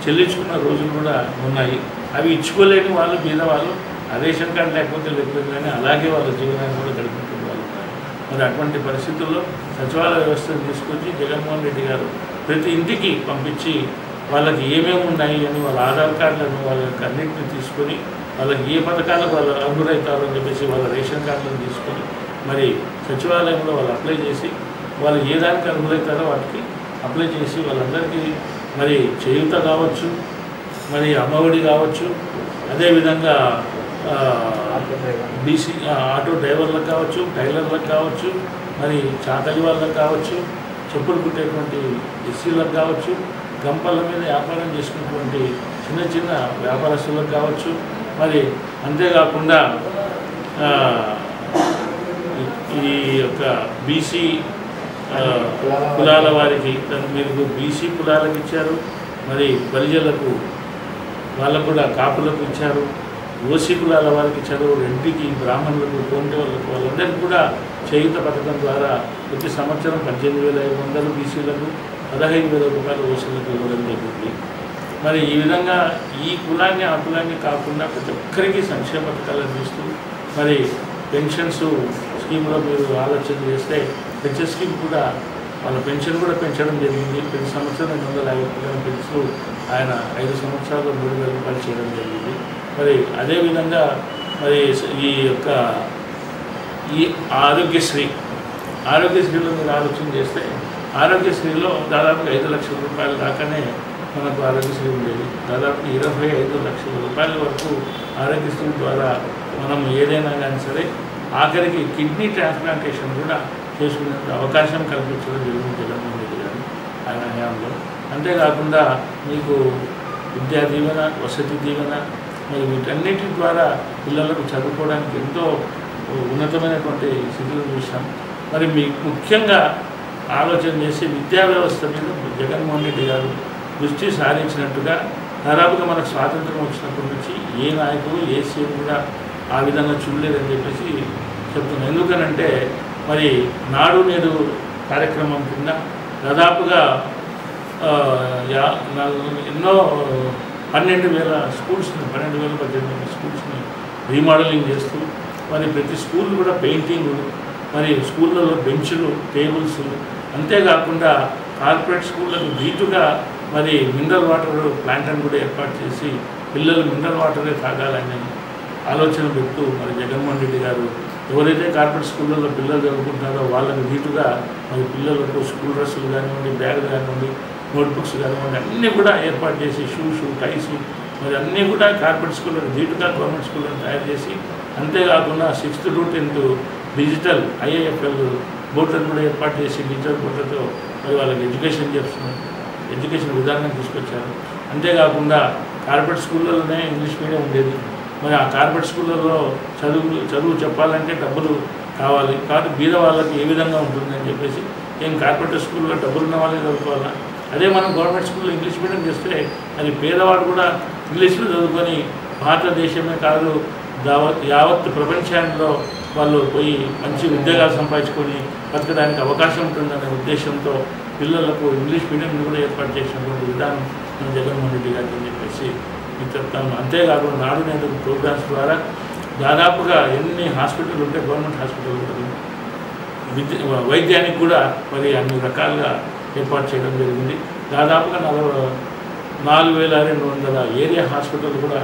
చెల్లించుకున్న రోజులు కూడా ఉన్నాయి. అవి ఇచ్చుకోలేని వాళ్ళు మీద వాళ్ళు ఆ రేషన్ కార్డు లేకపోతే కానీ అలాగే వాళ్ళ జీవనాన్ని కూడా గడుపుతున్న వాళ్ళు ఉన్నారు. మరి అటువంటి పరిస్థితుల్లో సచివాలయ వ్యవస్థను తీసుకొచ్చి జగన్మోహన్ రెడ్డి గారు ప్రతి ఇంటికి పంపించి వాళ్ళకి ఏమేమి ఉన్నాయి అని వాళ్ళ ఆధార్ కార్డులను వాళ్ళ యొక్క అన్నింటిని తీసుకొని వాళ్ళకి ఏ పథకాలకు వాళ్ళు అర్హులవుతారో అని చెప్పేసి వాళ్ళ రేషన్ కార్డులను తీసుకొని మరి సచివాలయంలో వాళ్ళు అప్లై చేసి వాళ్ళు ఏ దానికి అర్హులవుతారో వాటికి అప్లై చేసి వాళ్ళందరికీ మరి చేయూత కావచ్చు, మరి అమ్మఒడి కావచ్చు, అదేవిధంగా బీసీ ఆటో డ్రైవర్లకు కావచ్చు, టైలర్లకు కావచ్చు, మరి చాకలి వాళ్ళకు కావచ్చు, చెప్పులు కుట్టేటువంటి ఎస్సీలకు కావచ్చు, గంపల మీద వ్యాపారం చేసుకున్నటువంటి చిన్న చిన్న వ్యాపారస్తులకు కావచ్చు, మరి అంతేకాకుండా ఈ యొక్క బీసీ కులాల వారికి మీరు బీసీ కులాలకు ఇచ్చారు, మరి బలిజలకు వాళ్ళకు కూడా కాపులకు ఇచ్చారు, ఓసీ కులాల వారికి ఇచ్చారు, రెడ్డికి, బ్రాహ్మణులకు, కోంటి వాళ్ళకు, వాళ్ళందరికీ కూడా చేయూత పథకం ద్వారా ప్రతి సంవత్సరం 18,500 బీసీలకు, 15,000 రూపాయలు ఓసీలకు ఇవ్వడం జరుగుతుంది. మరి ఈ విధంగా ఈ కులాన్ని ఆ కులాన్ని కాకుండా ప్రతి ఒక్కరికి సంక్షేమ పథకాలు అందిస్తూ మరి పెన్షన్స్ స్కీమ్లో మీరు ఆలోచన చేస్తే పెన్షన్ స్కీమ్ కూడా వాళ్ళ పెన్షన్ కూడా పెంచడం జరిగింది. ప్రతి సంవత్సరం 250 రూపాయలు పెంచుతూ ఆయన 5 సంవత్సరాలు 3,000 రూపాయలు చేయడం జరిగింది. మరి అదేవిధంగా మరి ఈ ఆరోగ్యశ్రీలో మీరు ఆలోచన చేస్తే ఆరోగ్యశ్రీలో దాదాపు 5 లక్షల రూపాయల దాకానే మనకు ఆరోగ్యశ్రీ ఉండేది. దాదాపు 25 లక్షల రూపాయల వరకు ఆరోగ్యశ్రీ ద్వారా మనం ఏదైనా కానీ సరే ఆఖరికి కిడ్నీ ట్రాన్స్ప్లాంటేషన్ కూడా చేసుకునే అవకాశం కల్పించడం జరిగింది జగన్మోహన్ రెడ్డి గారు ఆయన హయాంలో. అంతేకాకుండా మీకు విద్యా దీవెన, వసతి దీవెన మరి వీటన్నిటి ద్వారా పిల్లలకు చదువుకోవడానికి ఎంతో ఉన్నతమైనటువంటి స్థితిలో చూసాం. మరి మీకు ముఖ్యంగా ఆలోచన చేసి విద్యా వ్యవస్థ మీద జగన్మోహన్ రెడ్డి గారు దృష్టి సారించినట్టుగా దాదాపుగా మనకు స్వాతంత్రం వచ్చినప్పటి నుంచి ఏ నాయకుడు ఏ సీఎం కూడా ఆ విధంగా చూడలేదని చెప్పేసి చెప్తున్నాను. ఎందుకనంటే మరి నాడు నేడు కార్యక్రమం కింద దాదాపుగా ఎన్నో 12,000 స్కూల్స్ని 12,018 స్కూల్స్ని రీమోడలింగ్ చేస్తూ మరి ప్రతి స్కూల్ కూడా పెయింటింగ్, మరి స్కూళ్ళలో బెంచులు, టేబుల్స్, అంతేకాకుండా కార్పొరేట్ స్కూళ్ళకు ధీటుగా మరి మినరల్ వాటర్ ప్లాంట్ అని కూడా ఏర్పాటు చేసి పిల్లలు మినరల్ వాటరే తాగాలని ఆలోచన పెడుతూ మరి జగన్మోహన్ రెడ్డి గారు ఎవరైతే కార్పొరేట్ స్కూళ్ళలో పిల్లలు చదువుకుంటున్నారో వాళ్ళకి ధీటుగా మరి పిల్లలకు స్కూల్ డ్రెస్సులు కానివ్వండి, బ్యాగులు కానివ్వండి, నోట్బుక్స్ కానివ్వండి అన్నీ కూడా ఏర్పాటు చేసి షూస్, టైస్ మరి అన్నీ కూడా కార్పొరేట్ స్కూళ్ళకు ధీటుగా గవర్నమెంట్ స్కూళ్ళను తయారు చేసి, అంతేకాకుండా 6th to 10th digital IIFL బోర్డులను కూడా ఏర్పాటు చేసి డిజిటల్ బోర్డులతో మరి వాళ్ళకి ఎడ్యుకేషన్ విధానం తీసుకొచ్చారు. అంతేకాకుండా కార్పొరేట్ స్కూళ్ళలోనే ఇంగ్లీష్ మీడియం ఉండేది. మరి ఆ కార్పొరేట్ స్కూళ్ళలో చదువు చెప్పాలంటే డబ్బులు కావాలి, కాబట్టి బీద వాళ్ళకి ఏ విధంగా ఉంటుందని చెప్పేసి కార్పొరేట్ స్కూల్లో డబ్బులు ఉన్న వాళ్ళే చదువుకోవాలా, అదే మనం గవర్నమెంట్ స్కూల్లో ఇంగ్లీష్ మీడియం చేస్తే అది పేదవాడు కూడా ఇంగ్లీష్లో చదువుకొని భారతదేశమే కాదు యావత్ ప్రపంచంలో వాళ్ళు పోయి మంచి ఉద్యోగాలు సంపాదించుకొని బతకడానికి అవకాశం ఉంటుందనే ఉద్దేశంతో పిల్లలకు ఇంగ్లీష్ మీడియంని కూడా ఏర్పాటు చేసినటువంటి విధానం జగన్మోహన్ రెడ్డి గారికి అని చెప్పేసి మీకు చెప్తాను. అంతేకాకుండా నాడు నేడు ప్రోగ్రామ్స్ ద్వారా దాదాపుగా ఎన్ని హాస్పిటల్ ఉంటే గవర్నమెంట్ హాస్పిటల్ ఉంటుంది, వైద్యానికి కూడా మరి అన్ని రకాలుగా ఏర్పాటు చేయడం జరిగింది. దాదాపుగా 4,200 ఏరియా హాస్పిటల్ కూడా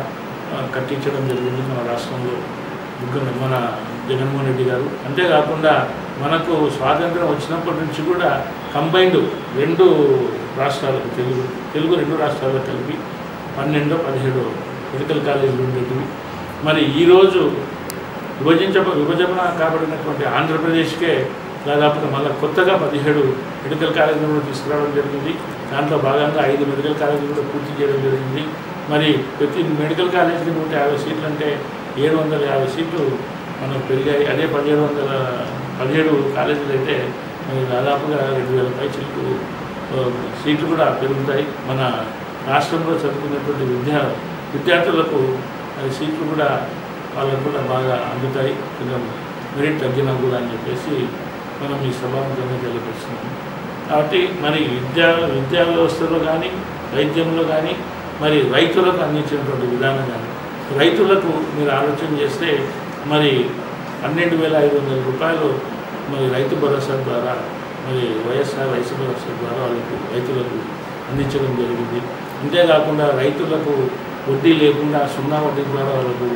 కట్టించడం జరిగింది మన రాష్ట్రంలో మన జగన్మోహన్ రెడ్డి గారు. అంతేకాకుండా మనకు స్వాతంత్రం వచ్చినప్పటి నుంచి కూడా కంబైన్డ్ 2 రాష్ట్రాలకు తెలుగు 2 రాష్ట్రాలకు కలిపి 12-17 మెడికల్ కాలేజీలు ఉండేటివి. మరి ఈరోజు విభజన కాబడినటువంటి ఆంధ్రప్రదేశ్కే దాదాపుగా మళ్ళీ కొత్తగా 17 మెడికల్ కాలేజీలు కూడా తీసుకురావడం జరిగింది. దాంట్లో భాగంగా 5 మెడికల్ కాలేజీలు కూడా పూర్తి చేయడం జరిగింది. మరి ప్రతి మెడికల్ కాలేజీకి 150 సీట్లు అంటే 750 సీట్లు మనకు పెరిగాయి. అదే 17 కాలేజీలు అయితే మరి దాదాపుగా 2,000 పైచిలకు సీట్లు కూడా పెరుగుతాయి. మన రాష్ట్రంలో చదువుకున్నటువంటి విద్యార్థులకు సీట్లు కూడా వాళ్ళకు కూడా బాగా అందుతాయి, కొంచెం మెరిట్ తగ్గినా కూడా అని చెప్పేసి మనం ఈ సభాముఖంగా తెలియపరుస్తున్నాము. కాబట్టి మరి విద్యా వ్యవస్థలో కానీ, వైద్యంలో కానీ, మరి రైతులకు అందించినటువంటి విధానం కానీ, రైతులకు మీరు ఆలోచన చేస్తే మరి 12,500 రూపాయలు మరి రైతు భరోసా ద్వారా, మరి వైఎస్ఆర్ రైతు భరోసా ద్వారా రైతులకు అందించడం జరిగింది. అంతేకాకుండా రైతులకు వడ్డీ లేకుండా 0 వడ్డీ ద్వారా వాళ్ళకు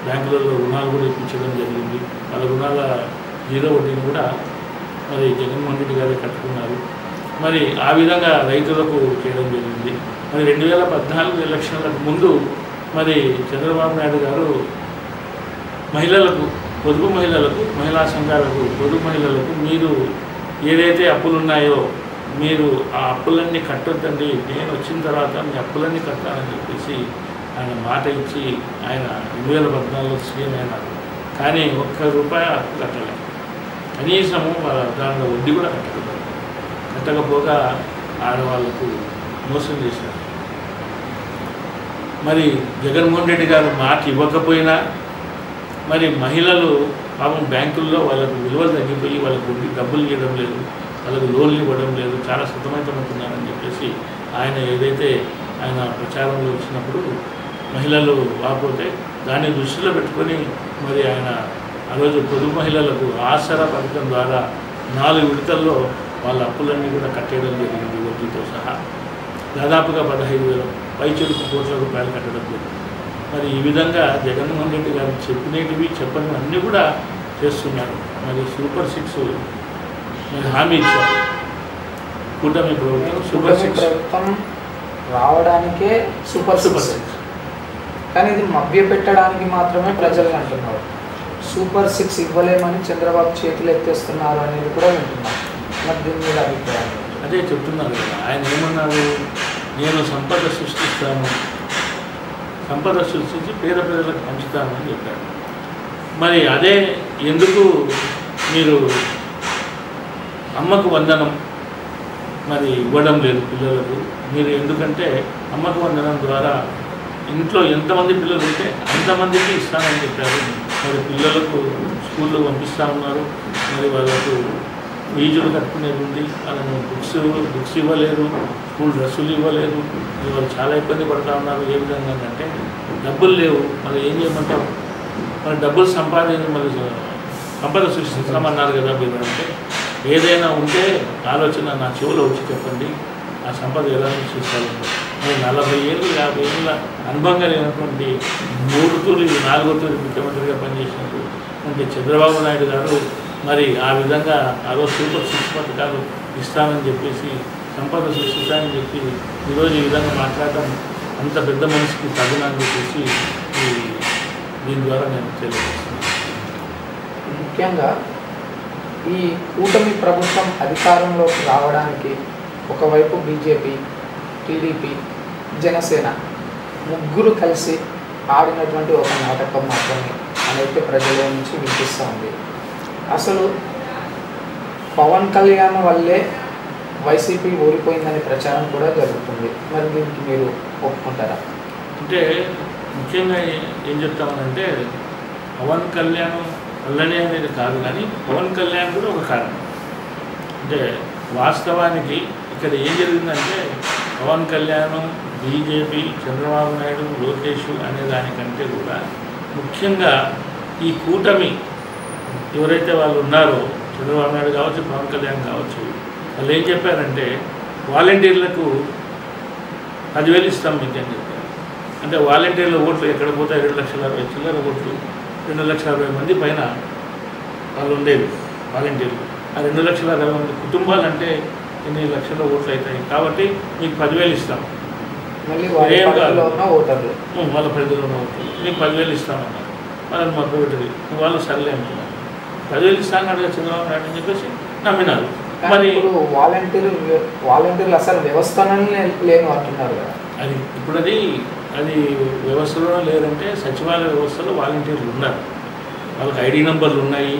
బ్యాంకులలో రుణాలు కూడా ఇప్పించడం జరిగింది. వాళ్ళ రుణాల 0 వడ్డీని కూడా మరి జగన్మోహన్ రెడ్డి గారే కట్టుకున్నారు. మరి ఆ విధంగా రైతులకు చేయడం జరిగింది. మరి 2014 ఎలక్షన్లకు ముందు మరి చంద్రబాబు నాయుడు గారు పొదుపు మహిళలకు, మహిళా సంఘాలకు, పొదుపు మహిళలకు మీరు ఏదైతే అప్పులు ఉన్నాయో మీరు ఆ అప్పులన్నీ కట్టొద్దండి, నేను వచ్చిన తర్వాత మీ అప్పులన్నీ కట్టాలని చెప్పేసి ఆయన మాట ఇచ్చి ఆయన 2014లో సీఎం అయినారు. కానీ ₹1 అప్పు కట్టలేదు, కనీసము దానిలో వడ్డీ కూడా కట్టకపోగా ఆడవాళ్లకు మోసం చేశారు. మరి జగన్మోహన్ రెడ్డి గారు మాట ఇవ్వకపోయినా మరి మహిళలు పాపం బ్యాంకుల్లో వాళ్ళకు విలువలు తగ్గిపోయి వాళ్ళకు వడ్డీ డబ్బులు ఇవ్వడం లేదు, వాళ్ళకు లోన్లు ఇవ్వడం లేదు, చాలా సతమతమవుతున్నారని చెప్పేసి ఆయన ఏదైతే ఆయన ప్రచారంలో వచ్చినప్పుడు మహిళలు వాపోతే దాన్ని దృష్టిలో పెట్టుకొని మరి ఆయన ఆ రోజు పొదుపు మహిళలకు ఆసరా పథకం ద్వారా 4 విడతల్లో వాళ్ళ అప్పులన్నీ కూడా కట్టేయడం జరిగింది, వడ్డీతో సహా. దాదాపుగా 15,000 పైచిలుకు కోట్ల రూపాయలు కట్టడం జరిగింది. మరి ఈ విధంగా జగన్మోహన్ రెడ్డి గారు చెప్పినవి చెప్పనివి అన్నీ కూడా చేస్తున్నారు. మరి సూపర్ 6 మరి హామీ ఇచ్చారు కూటమి ప్రభుత్వం. సూపర్ 6 రావడానికే సూపర్ 6 కానీ ఇది మభ్యపెట్టడానికి మాత్రమే ప్రజలు అంటున్నారు. సూపర్ 6 ఇవ్వలేమని చంద్రబాబు చేతులు ఎత్తేస్తున్నారు అనేది కూడా వింటున్నారు. మరి దీని మీద అభిప్రాయం అదే చెప్తున్నారు కదా. ఆయన ఏమన్నారు, నేను సంపద సృష్టిస్తాను, సంపద సృష్టించి పేద ప్రజలకు పంచుతాను అని చెప్పాడు. మరి అదే ఎందుకు మీరు అమ్మకు వందనం మరి ఇవ్వడం లేదు పిల్లలకు? మీరు ఎందుకంటే అమ్మకు వందనం ద్వారా ఇంట్లో ఎంతమంది పిల్లలు ఉంటే అంతమందికి ఇస్తానని చెప్పారు. మరి పిల్లలకు స్కూల్లో పంపిస్తూ ఉన్నారు, మరి వాళ్ళకు ఫీజులు కట్టుకునేది ఉంది, వాళ్ళని బుక్స్ ఇవ్వలేరు, స్కూల్ డ్రెస్సులు ఇవ్వలేరు, వాళ్ళు చాలా ఇబ్బంది పడుతూ ఉన్నారు. ఏ విధంగా అంటే డబ్బులు లేవు, మరి ఏం చేయమంటారు? మరి డబ్బులు మరి సంపద సృష్టిస్తామన్నారు కదా మీరు. అంటే ఏదైనా ఉంటే ఆలోచన నా చెవులో వచ్చి చెప్పండి, ఆ సంపద ఎలా సృష్టిస్తారు? మరి 40 ఏళ్ళు 50 ఏళ్ళ అనుభవం కలిగినటువంటి 3 తూరు 4వ తూరు ముఖ్యమంత్రిగా పనిచేసినట్టు అంటే చంద్రబాబు నాయుడు గారు మరి ఆ విధంగా ఆ రోజు సూపర్ 6 పథకాలు ఇస్తానని చెప్పేసి సంపద సృష్టిస్తానని చెప్పి ఈరోజు ఈ విధంగా మాట్లాడటం అంత పెద్ద మనిషికి తగునని చెప్పేసి దీని ద్వారా నేను తెలియజేస్తున్నాను. ముఖ్యంగా ఈ కూటమి ప్రభుత్వం అధికారంలోకి రావడానికి ఒకవైపు బీజేపీ, టీడీపీ, జనసేన ముగ్గురు కలిసి ఆడినటువంటి ఒక నాటకం మాత్రమే అనేది ప్రజల నుంచి వినిపిస్తూ ఉంది. అసలు పవన్ కళ్యాణ్ వల్లే వైసీపీ ఓడిపోయిందనే ప్రచారం కూడా జరుగుతుంది. మరి దీనికి మీరు ఒప్పుకుంటారా? అంటే ముఖ్యంగా ఏం చెప్తామనంటే పవన్ కళ్యాణ్ వల్లనే అనేది కాదు, కానీ పవన్ కళ్యాణ్ కూడా ఒక కారణం. అంటే వాస్తవానికి ఇక్కడ ఏం జరిగిందంటే పవన్ కళ్యాణ్, బీజేపీ, చంద్రబాబు నాయుడు, లోకేష్ అనే దానికంటే కూడా ముఖ్యంగా ఈ కూటమి ఎవరైతే వాళ్ళు ఉన్నారో చంద్రబాబు నాయుడు కావచ్చు, పవన్ కళ్యాణ్ కావచ్చు, వాళ్ళు ఏం చెప్పారంటే వాలంటీర్లకు 10,000 ఇస్తాం మీకు అని చెప్పారు. అంటే వాలంటీర్ల ఓట్లు ఎక్కడ పోతాయి? 2,60,000 చిల్లర ఓట్లు, 2,60,000 మంది పైన వాళ్ళు ఉండేవి వాలంటీర్లు. ఆ 2,60,000 మంది కుటుంబాలు అంటే ఎన్ని లక్షల ఓట్లు అవుతాయి. కాబట్టి మీకు 10,000 ఇస్తాం, ఏం కాదు వాళ్ళ పరిధిలో ఉన్న ఓట్లు మీకు 10,000 ఇస్తామన్నారు. వాళ్ళని మబ్బు పెట్టింది, వాళ్ళు సర్లే అంటున్నారు. 10,000 ఇస్తాను అడిగా చంద్రబాబు నాయుడు అని చెప్పేసి నమ్మినారు. మరి వాలంటీర్లు అసలు వ్యవస్థనే లేను అంటున్నారు కదా. అది ఇప్పుడు అది వ్యవస్థలో లేదంటే సచివాలయ వ్యవస్థలో వాలంటీర్లు ఉన్నారు, వాళ్ళకి ఐడి నెంబర్లు ఉన్నాయి,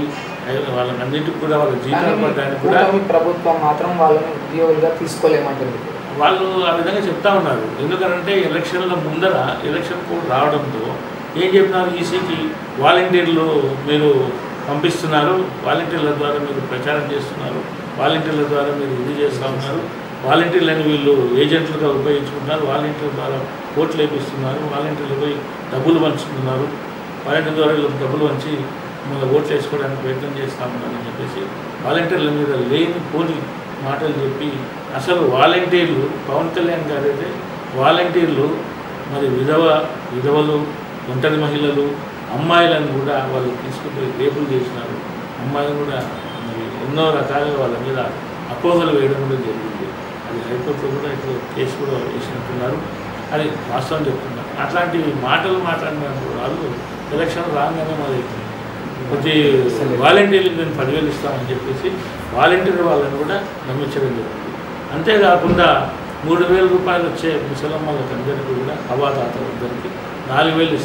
వాళ్ళన్నింటికి కూడా వాళ్ళ జీతాలు పడ్డానికి కూడా ప్రభుత్వం మాత్రం వాళ్ళని ఉద్యోగులుగా తీసుకోలేమంటుంది. వాళ్ళు ఆ విధంగా చెప్తా ఉన్నారు. ఎందుకంటే ఎలక్షన్ల ముందర ఎలక్షన్ కోడ్ రావడంతో ఏం చెప్పినారు, ఈసీకి వాలంటీర్లు మీరు పంపిస్తున్నారు, వాలంటీర్ల ద్వారా మీరు ప్రచారం చేస్తున్నారు, వాలంటీర్ల ద్వారా మీరు ఇది చేస్తూ ఉన్నారు, వాలంటీర్లను వీళ్ళు ఏజెంట్లుగా ఉపయోగించుకుంటున్నారు, వాలంటీర్ల ద్వారా ఓట్లు వేపిస్తున్నారు, వాలంటీర్లు పోయి డబ్బులు పంచుతున్నారు, వాలంటీర్ల ద్వారా వీళ్ళు డబ్బులు పంచి మళ్ళీ ఓట్లు వేసుకోవడానికి ప్రయత్నం చేస్తూ ఉన్నారని చెప్పేసి వాలంటీర్ల మీద లేని పోని మాటలు చెప్పి అసలు వాలంటీర్లు పవన్ కళ్యాణ్ గారు అయితే వాలంటీర్లు మరి విధవలు, ఒంటరి మహిళలు, అమ్మాయిలను కూడా వాళ్ళు తీసుకుపోయి రేపులు చేసినారు. అమ్మాయిలు కూడా మరి ఎన్నో రకాలుగా వాళ్ళ మీద అపోహలు వేయడం కూడా జరిగింది. అది హైకోర్టులో కూడా ఇప్పుడు కేసు కూడా వేసినట్టున్నారు. అది వాస్తవం చెప్తున్నారు. అట్లాంటి మాటలు మాట్లాడినప్పుడు వాళ్ళు ఎలక్షన్ రాగానే మరి ప్రతి వాలంటీర్లకు నేను 10,000 ఇస్తామని చెప్పేసి వాలంటీర్ వాళ్ళని కూడా నమ్మించడం జరిగింది. అంతేకాకుండా 3,000 రూపాయలు వచ్చే ముసలమ్మలకు అందరికీ కూడా అవాతాతలందరికీ 4,000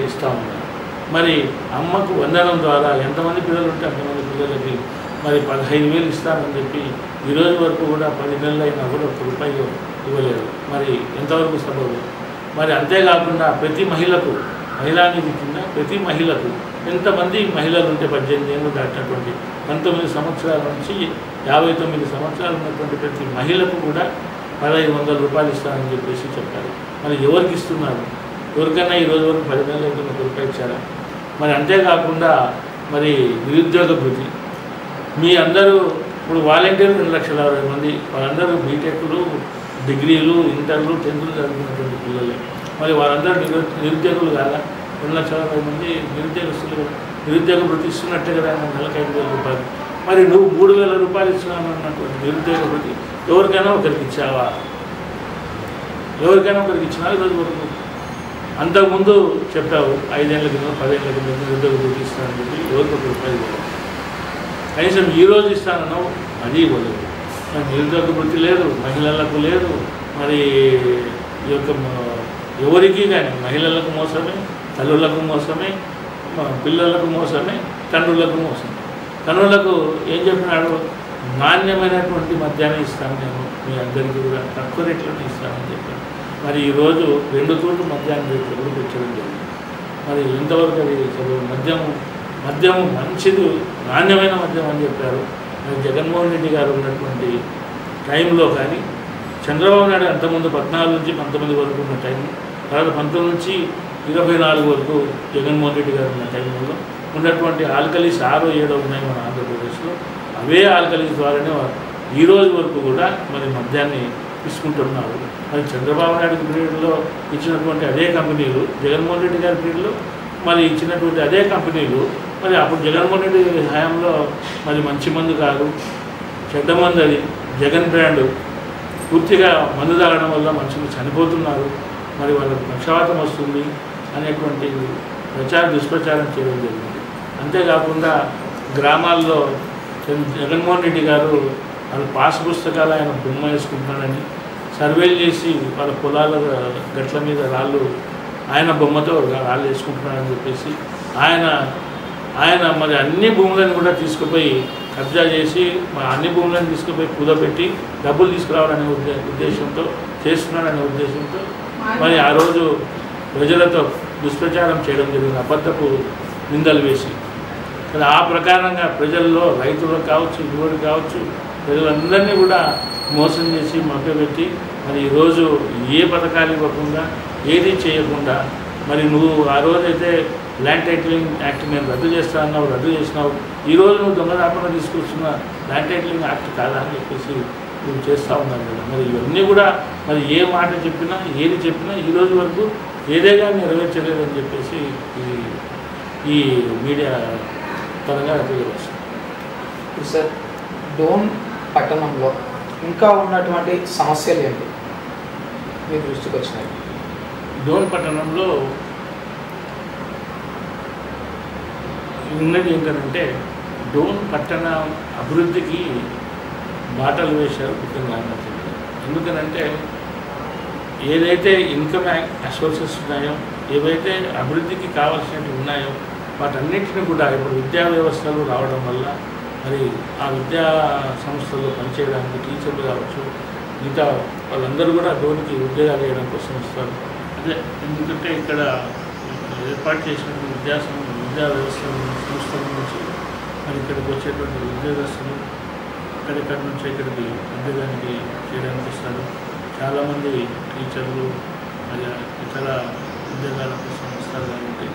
ఇస్తా ఉన్నారు. మరి అమ్మకు వందనం ద్వారా ఎంతమంది పిల్లలు ఉంటే అంతమంది పిల్లలకి మరి 15,000 ఇస్తానని చెప్పి ఈరోజు వరకు కూడా 10 నెలలు అయినా కూడా 1 రూపాయి ఇవ్వలేదు. మరి ఎంతవరకు సబబు? మరి అంతేకాకుండా ప్రతి మహిళకు మహిళానిధి కింద ప్రతి మహిళకు ఎంతమంది మహిళలు ఉంటే 18 ఏళ్ళు దాటినటువంటి 19 సంవత్సరాల నుంచి 59 సంవత్సరాలు ఉన్నటువంటి ప్రతి మహిళకు కూడా 1,500 రూపాయలు ఇస్తానని చెప్పేసి చెప్పారు. మరి ఎవరికి ఇస్తున్నారు? ఎవరికైనా ఈరోజు వరకు 10 నెలలు అయితే 1 రూపాయి ఇచ్చారా? మరి అంతేకాకుండా మరి నిరుద్యోగ భృతి మీ అందరూ ఇప్పుడు వాలంటీర్లు 2,60,000 మంది వాళ్ళందరూ బీటెక్లు, డిగ్రీలు, ఇంటర్లు, 10th చదువుకున్నటువంటి పిల్లలే. మరి వాళ్ళందరూ నిరుద్యోగులు కాదా? 2,60,000 మంది నిరుద్యోగస్తులు కదా. నిరుద్యోగ భృతి ఇస్తున్నట్టే కదా, నెలకు 5,000 రూపాయలు. మరి నువ్వు 3,000 రూపాయలు ఇస్తున్నాను అన్నటువంటి నిరుద్యోగ భృతి ఎవరికైనా ఒకరికి ఇచ్చావా? ఎవరికైనా ఒకరికి ఇచ్చినా ఈరోజు వరకు? అంతకుముందు చెప్పావు 5 ఏళ్ల కింద 10 ఏళ్ల కింద నిరుద్యోగ భృతి ఇస్తానని చెప్పి ఎవరికి 1 రూపాయలు ఇవ్వలేదు. కనీసం ఈరోజు ఇస్తానన్నావు, అది ఇవ్వలేదు. నిరుద్యోగ భృతి లేదు, మహిళలకు లేదు, మరి ఈ యొక్క ఎవరికి కానీ మహిళలకు మోసమే, తల్లులకు మోసమే, పిల్లలకు మోసమే, తండ్రులకు మోసమే. తండ్రులకు ఏం చెప్పినాడు, నాణ్యమైనటువంటి మద్యాన్ని ఇస్తాను నేను మీ అందరికీ కూడా తక్కువ రేట్లోనే ఇస్తానని చెప్పాను. మరి ఈరోజు 2 కోట్ల మద్యాన్ని రేట్లు కూడా పెట్టడం జరిగింది. మరి ఇంతవరకు అది మద్యము మంచిది, నాణ్యమైన మద్యం అని చెప్పారు. మరి జగన్మోహన్ రెడ్డి గారు ఉన్నటువంటి టైంలో కానీ, చంద్రబాబు నాయుడు అంతకుముందు 14 నుంచి 19 వరకు ఉన్న టైం, తర్వాత 19 నుంచి 24 వరకు జగన్మోహన్ రెడ్డి గారు ఉన్న టైంలో ఉన్నటువంటి ఆల్కలీస్ 6 7 ఉన్నాయి మన ఆంధ్రప్రదేశ్లో. అవే ఆల్కలీస్ ద్వారానే ఈ రోజు వరకు కూడా మరి మద్యాన్ని తీసుకుంటున్నారు. మరి చంద్రబాబు నాయుడు పీరియడ్లో ఇచ్చినటువంటి అదే కంపెనీలు, జగన్మోహన్ రెడ్డి గారి పీరియడ్లో మరి ఇచ్చినటువంటి అదే కంపెనీలు, మరి అప్పుడు జగన్మోహన్ రెడ్డి హయాంలో మరి మంచి మందు కాదు, చెడ్డ మందు, అది జగన్ బ్రాండ్, పూర్తిగా మందు తాగడం వల్ల మనుషులు చనిపోతున్నారు, మరి వాళ్ళకు పక్షవాతం వస్తుంది అనేటువంటి దుష్ప్రచారం చేయడం జరిగింది. అంతేకాకుండా గ్రామాల్లో జగన్మోహన్ రెడ్డి గారు వాళ్ళ పాస్ పుస్తకాలు ఆయన బొమ్మ వేసుకుంటున్నాడని సర్వేలు చేసి వాళ్ళ పొలాల గట్ల మీద రాళ్ళు ఆయన బొమ్మతో రాళ్ళు వేసుకుంటున్నాడని చెప్పేసి ఆయన మరి అన్ని భూములను కూడా తీసుకుపోయి కబ్జా చేసి అన్ని భూములను తీసుకుపోయి కుదపెట్టి డబ్బులు తీసుకురావాలనే ఉద్దేశంతో చేస్తున్నాడనే ఉద్దేశంతో మరి ఆ రోజు ప్రజలతో దుష్ప్రచారం చేయడం జరిగింది, అబద్ధపు నిందలు వేసి. కానీ ఆ ప్రకారంగా ప్రజల్లో రైతులకు కావచ్చు, యువకులు కావచ్చు, ప్రజలందరినీ కూడా మోసం చేసి మభ్యపెట్టి మరి ఈరోజు ఏ పథకాలు ఇవ్వకుండా, ఏది చేయకుండా, మరి నువ్వు ఆ రోజైతే ల్యాండ్ టైటిలింగ్ యాక్ట్ నేను రద్దు చేస్తా అన్నావు, రద్దు చేసినావు. ఈరోజు నువ్వు దొంగదాపన తీసుకొస్తున్న ల్యాండ్ టైటిలింగ్ యాక్ట్ కాదా అని చెప్పేసి నువ్వు చేస్తూ ఉన్నాను కదా. మరి ఇవన్నీ కూడా మరి ఏ మాట చెప్పినా, ఏది చెప్పినా ఈరోజు వరకు ఏదేగా నెరవేర్చలేదని చెప్పేసి ఈ మీడియా పరంగా తెలియవచ్చు. సార్, డోన్ పట్టణంలో ఇంకా ఉన్నటువంటి సమస్యలు ఏంటి మీ దృష్టికి వచ్చినాయి? డోన్ పట్టణంలో ఉన్నది ఏంటంటే, డోన్ పట్టణ అభివృద్ధికి బాటలు వేశారు ముఖ్యంగా. ఎందుకనంటే ఏదైతే ఇన్కమ్ సోర్సెస్ ఉన్నాయో, ఏవైతే అభివృద్ధికి కావాల్సినవి ఉన్నాయో వాటన్నిటిని కూడా ఇప్పుడు విద్యా వ్యవస్థలు రావడం వల్ల మరి ఆ విద్యా సంస్థల్లో పనిచేయడానికి టీచర్లు కావచ్చు, మిగతా వాళ్ళందరూ కూడా డోన్కి ఉద్యోగాలు వేయడం కోసం వస్తారు. అదే ఎందుకంటే ఇక్కడ ఏర్పాటు చేసినటువంటి విద్యా వ్యవస్థ సంస్థల నుంచి మరి ఇక్కడికి వచ్చేటువంటి ఉద్యోగస్తులు ఎక్కడెక్కడి నుంచి ఇక్కడికి ఉద్యోగానికి చేయడానికి వస్తారు. చాలామంది టీచర్లు మరి ఇతర ఉద్యోగాల కోసం వస్తారు. కాబట్టి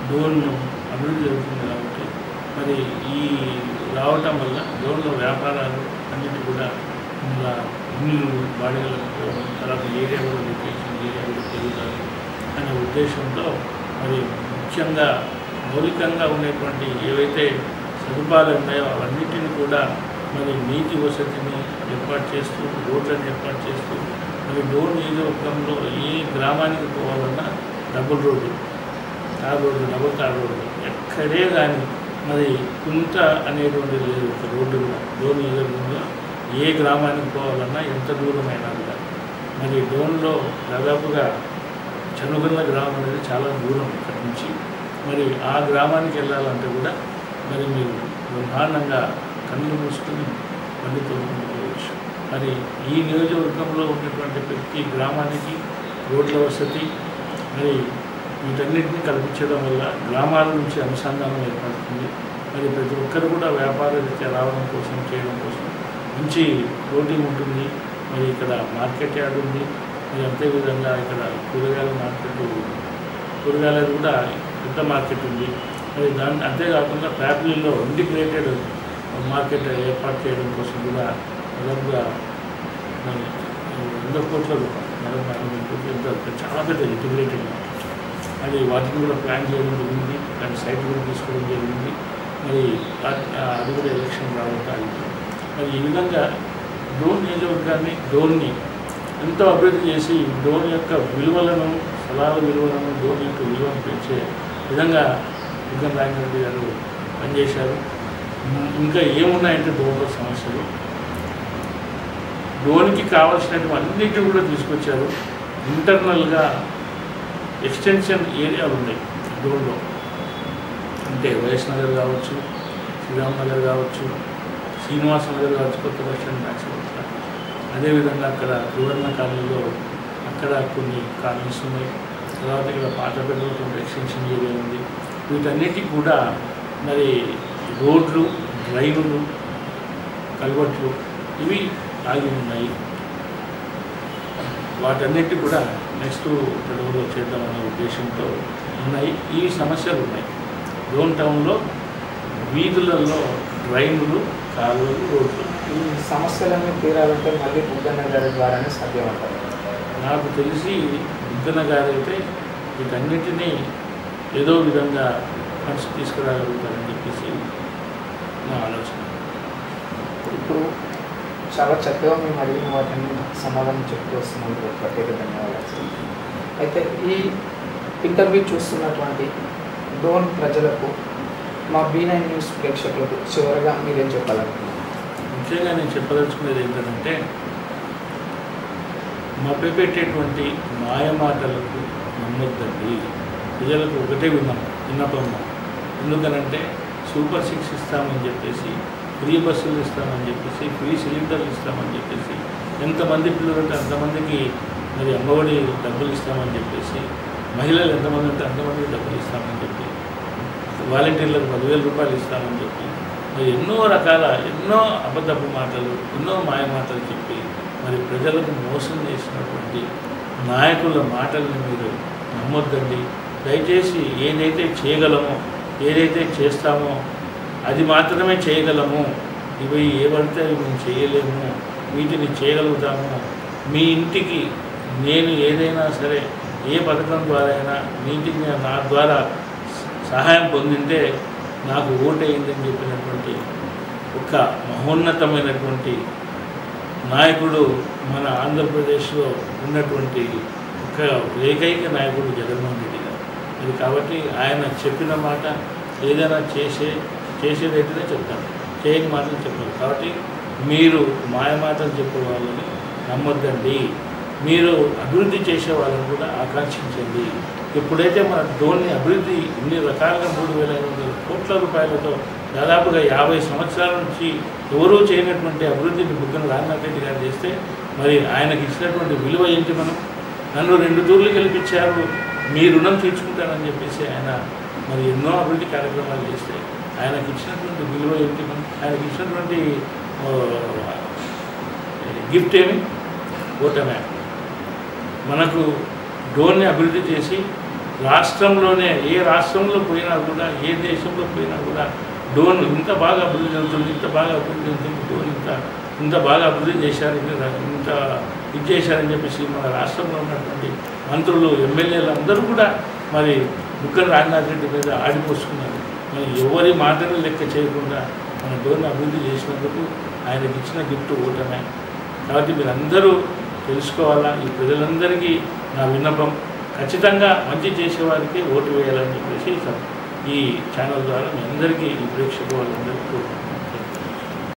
డోన్ను అభివృద్ధి జరుగుతుంది. కాబట్టి మరి ఈ రావటం వల్ల డోన్లో వ్యాపారాలు అన్నిటి కూడా ఇల్లు బాడీలకు, తర్వాత ఏరియా కూడా లొకేషన్ ఏరియా కూడా పెరుగుతాయి అనే ఉద్దేశంతో మరి ముఖ్యంగా మౌలికంగా ఉండేటువంటి ఏవైతే సదుపాయాలు ఉన్నాయో అవన్నిటిని కూడా మరి నీటి వసతిని ఏర్పాటు చేస్తూ, రోడ్లను ఏర్పాటు చేస్తూ, మరి డోన్ నియోజకవర్గంలో ఏ గ్రామానికి పోవాలన్నా double road, tar road, double tar road ఎక్కడే కానీ మరి కుంట అనేటువంటిది లేదు. ఒక రోడ్డు కూడా డోన్ నియోజకవర్గంలో ఏ గ్రామానికి పోవాలన్నా ఎంత దూరమైనా కూడా. మరి డోన్లో దాదాపుగా చనుగొల్ల గ్రామం అనేది చాలా దూరం ఇక్కడి నుంచి. మరి ఆ గ్రామానికి వెళ్ళాలంటే కూడా మరి మీరు బ్రహ్మాండంగా కళ్ళు మూసుకొని మళ్ళీ తోలుకోవచ్చు. మరి ఈ నియోజకవర్గంలో ఉన్నటువంటి ప్రతి గ్రామానికి రోడ్ల వసతి మరి వీటన్నిటిని కల్పించడం వల్ల గ్రామాల నుంచి అనుసంధానం ఏర్పడుతుంది. మరి ప్రతి ఒక్కరు కూడా వ్యాపార రీత్యా రావడం కోసం, చేయడం కోసం మంచి ప్రోటీన్ ఉంటుంది. మరి ఇక్కడ మార్కెట్ యార్డ్ ఉంది. మరి అంతేవిధంగా ఇక్కడ కూరగాయలు కూడా పెద్ద మార్కెట్ ఉంది. మరి అంతేకాకుండా ఫ్యామిలీలో ఇంటిగ్రేటెడ్ మార్కెట్ ఏర్పాటు చేయడం కోసం కూడా దాదాపుగా 100 కోట్ల రూపాయలు, 40 కోట్ల చాలా పెద్ద ఇంటిగ్రేటెడ్ మార్కెట్. అది వాటిని కూడా ప్లాన్ చేయడం జరిగింది. దాని సైట్ కూడా తీసుకోవడం జరిగింది. మరి అది కూడా ఎలక్షన్ రావడం. మరి ఈ విధంగా డోన్ నియోజకవర్గాన్ని, డోన్ని ఎంతో అభివృద్ధి చేసి డోన్ యొక్క విలువలను, స్థలాల విలువలను, డోన్ యొక్క విలువను పెంచే విధంగా బుగ్గన రాజేంద్ర గారు పనిచేశారు. ఇంకా ఏమున్నాయంటే డోన్లో సమస్యలు, డోన్కి కావాల్సినటువంటి అన్నింటినీ కూడా తీసుకొచ్చారు. ఇంటర్నల్గా ఎక్స్టెన్షన్ ఏరియాలు ఉన్నాయి డోన్లో, అంటే వైఎస్ నగర్ కావచ్చు, శ్రీరామ్ నగర్ కావచ్చు, శ్రీనివాస నగర్ కావచ్చు, కొత్త బస్ స్టాండ్ మ్యాక్స్ కావచ్చు. అదేవిధంగా అక్కడ త్రివర్ణ కాలనీలో అక్కడ కొన్ని కాలనీస్ ఉన్నాయి. తర్వాత ఇక్కడ పాతపేటలో ఎక్స్టెన్షన్ ఏరియా ఉంది. వీటన్నిటికి కూడా మరి రోడ్లు, డ్రైన్లు, కల్వర్ట్లు ఇవి ఆగి ఉన్నాయి. వాటన్నిటి కూడా నెక్స్ట్ గడువులో చేద్దామనే ఉద్దేశంతో ఉన్నాయి. ఈ సమస్యలు ఉన్నాయి. డోన్ టౌన్లో వీధులలో డ్రైన్లు, కాలువలు, రోడ్లు. ఈ సమస్యలన్నీ తీరాలంటే మళ్ళీ బుగ్గన్న గారి ద్వారానే సాధ్యమంటారు. నాకు తెలిసి బుగ్గన్న గారైతే వీటన్నిటినీ ఏదో విధంగా ఫండ్స్ తీసుకురాగలుగుతారని చెప్పేసి నా ఆలోచన. ఇప్పుడు చాలా చక్కగా మేము అడిగిన వాటిని సమాధానం చెప్తూ వస్తున్నందుకు ప్రత్యేక ధన్యవాదాలు. అయితే ఈ ఇంటర్వ్యూ చూస్తున్నటువంటి డోన్ ప్రజలకు, మా B9 న్యూస్ ప్రేక్షకులకు చివరిగా మీరేం చెప్పాలనుకుంటున్నారు? ముఖ్యంగా నేను చెప్పదలుచుకునేది ఏంటంటే, మభ్యపెట్టేటువంటి మాయమాటలకు నమ్మొద్దండి. ప్రజలకు ఒకటే విన్నపం. ఎందుకనంటే సూపర్ 6 ఇస్తామని చెప్పేసి, ఫ్రీ బస్సులు ఇస్తామని చెప్పేసి, ఫ్రీ సిలిండర్లు ఇస్తామని చెప్పేసి, ఎంతమంది పిల్లలు ఉంటే అంతమందికి మరి అమ్మఒడి డబ్బులు ఇస్తామని చెప్పేసి, మహిళలు ఎంతమంది ఉంటే అంతమందికి డబ్బులు ఇస్తామని చెప్పి, వాలంటీర్లకు 10,000 రూపాయలు ఇస్తామని చెప్పి, మరి ఎన్నో అబద్ధపు మాటలు, ఎన్నో మాయమాటలు చెప్పి మరి ప్రజలకు మోసం చేసినటువంటి నాయకుల మాటలను మీరు నమ్మొద్దండి. దయచేసి ఏదైతే చేయగలమో, ఏదైతే చేస్తామో అది మాత్రమే చేయగలము. ఇవి ఏవైతే అవి మేము చేయలేము, వీటిని చేయగలుగుతాము. మీ ఇంటికి నేను ఏదైనా సరే, ఏ పథకం ద్వారా అయినా మీ ఇంటికి నా ద్వారా సహాయం పొందింటే నాకు ఓటేయిందని చెప్పినటువంటి ఒక మహోన్నతమైనటువంటి నాయకుడు మన ఆంధ్రప్రదేశ్లో ఉన్నటువంటి ఒక ఏకైక నాయకుడు జగన్మోహన్ రెడ్డి గారు. అది కాబట్టి ఆయన చెప్పిన మాట ఏదైనా చేసేదైతేనే చెప్తాను, చేయని మాటలు చెప్పారు. కాబట్టి మీరు మాయమాటలు చెప్పే వాళ్ళని నమ్మొద్దండి. మీరు అభివృద్ధి చేసే వాళ్ళని కూడా ఆకాంక్షించండి. ఎప్పుడైతే మన డోన్ని అభివృద్ధి ఇన్ని రకాలుగా 3,500 కోట్ల రూపాయలతో దాదాపుగా 50 సంవత్సరాల నుంచి ఎవరూ చేయనటువంటి అభివృద్ధిని బుగ్గన రాజనాథ్ రెడ్డి గారు చేస్తే మరి ఆయనకి ఇచ్చినటువంటి విలువ ఏంటి? నన్ను 2 తూర్లు గెలిపించారు, మీ రుణం తీర్చుకుంటానని చెప్పేసి ఆయన మరి ఎన్నో అభివృద్ధి కార్యక్రమాలు చేస్తే ఆయనకి ఇచ్చినటువంటి విలువ ఏంటి? ఆయనకి ఇచ్చినటువంటి గిఫ్ట్ ఏమి? ఓటమే. మనకు డోన్ని అభివృద్ధి చేసి రాష్ట్రంలోనే, ఏ రాష్ట్రంలో పోయినా కూడా, ఏ దేశంలో పోయినా కూడా డోన్ ఇంత బాగా అభివృద్ధి చెందుతుంది, డోన్ ఇంత బాగా అభివృద్ధి చేశారు, ఇంత ఇది చేశారని చెప్పేసి మన రాష్ట్రంలో ఉన్నటువంటి మంత్రులు, ఎమ్మెల్యేలు అందరూ కూడా మరి బుగ్గన రాజనాథ్ రెడ్డి మీద ఆడిపోసుకున్నారు. మరి ఎవరి మాటలు లెక్క చేయకుండా మన డోన్ అభివృద్ధి చేసినందుకు ఆయనకి ఇచ్చిన గిఫ్ట్ ఓటమే. కాబట్టి మీరందరూ తెలుసుకోవాలా. ఈ ప్రజలందరికీ నా విన్నపం, ఖచ్చితంగా మంచి చేసేవారికి ఓటు వేయాలని చెప్పేసి ఈ ఛానల్ ద్వారా మీ అందరికీ, ఈ ప్రేక్షకుల వాళ్ళందరికీ